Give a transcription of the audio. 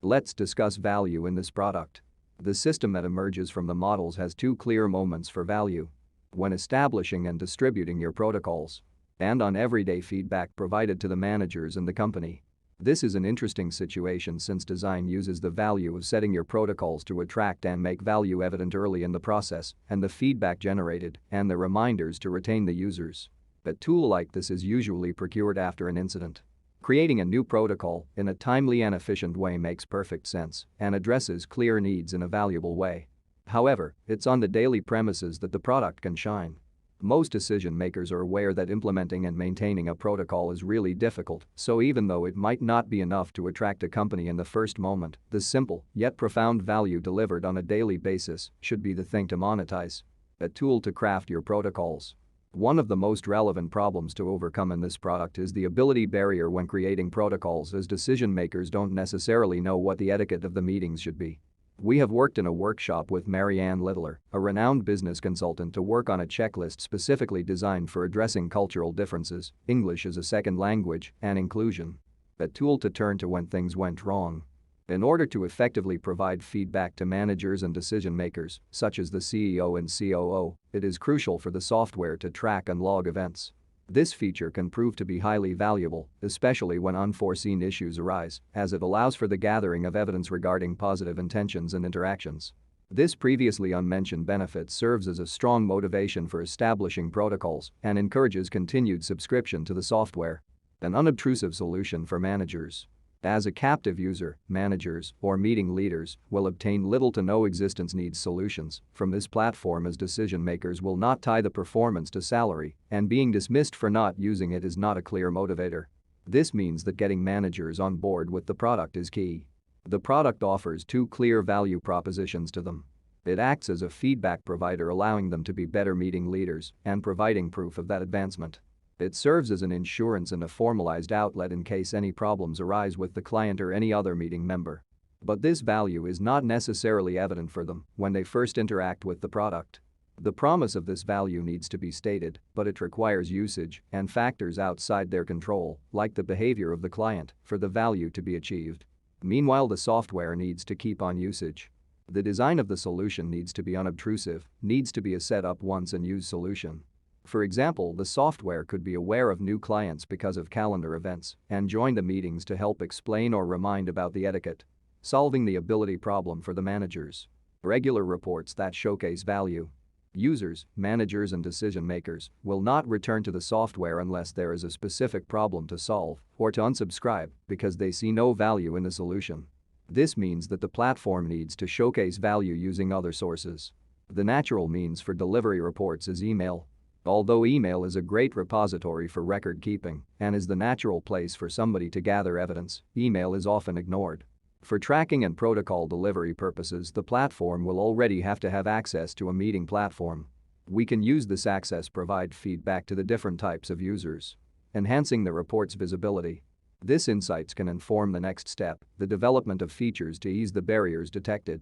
Let's discuss value in this product. The system that emerges from the models has two clear moments for value: when establishing and distributing your protocols, and on everyday feedback provided to the managers and the company. This is an interesting situation since design uses the value of setting your protocols to attract and make value evident early in the process, and the feedback generated, and the reminders to retain the users. A tool like this is usually procured after an incident. Creating a new protocol in a timely and efficient way makes perfect sense and addresses clear needs in a valuable way. However, it's on the daily premises that the product can shine. Most decision makers are aware that implementing and maintaining a protocol is really difficult, so even though it might not be enough to attract a company in the first moment, the simple yet profound value delivered on a daily basis should be the thing to monetize. A tool to craft your protocols. One of the most relevant problems to overcome in this product is the ability barrier when creating protocols, as decision makers don't necessarily know what the etiquette of the meetings should be. We have worked in a workshop with Marianne Littler, a renowned business consultant, to work on a checklist specifically designed for addressing cultural differences, English as a second language, and inclusion. A tool to turn to when things went wrong. In order to effectively provide feedback to managers and decision makers, such as the CEO and COO, it is crucial for the software to track and log events. This feature can prove to be highly valuable, especially when unforeseen issues arise, as it allows for the gathering of evidence regarding positive intentions and interactions. This previously unmentioned benefit serves as a strong motivation for establishing protocols and encourages continued subscription to the software. An unobtrusive solution for managers. As a captive user, managers or meeting leaders will obtain little to no existence needs solutions from this platform, as decision makers will not tie the performance to salary, and being dismissed for not using it is not a clear motivator. This means that getting managers on board with the product is key. The product offers two clear value propositions to them. It acts as a feedback provider, allowing them to be better meeting leaders and providing proof of that advancement. It serves as an insurance and a formalized outlet in case any problems arise with the client or any other meeting member. But this value is not necessarily evident for them when they first interact with the product. The promise of this value needs to be stated, but it requires usage and factors outside their control, like the behavior of the client, for the value to be achieved. Meanwhile, the software needs to keep on usage. The design of the solution needs to be unobtrusive, needs to be a set up once and use solution. For example, the software could be aware of new clients because of calendar events and join the meetings to help explain or remind about the etiquette. Solving the ability problem for the managers. Regular reports that showcase value. Users, managers and decision makers will not return to the software unless there is a specific problem to solve or to unsubscribe because they see no value in the solution. This means that the platform needs to showcase value using other sources. The natural means for delivery reports is email. Although email is a great repository for record keeping and is the natural place for somebody to gather evidence, email is often ignored. For tracking and protocol delivery purposes, the platform will already have to have access to a meeting platform. We can use this access to provide feedback to the different types of users, enhancing the report's visibility. This insights can inform the next step, the development of features to ease the barriers detected.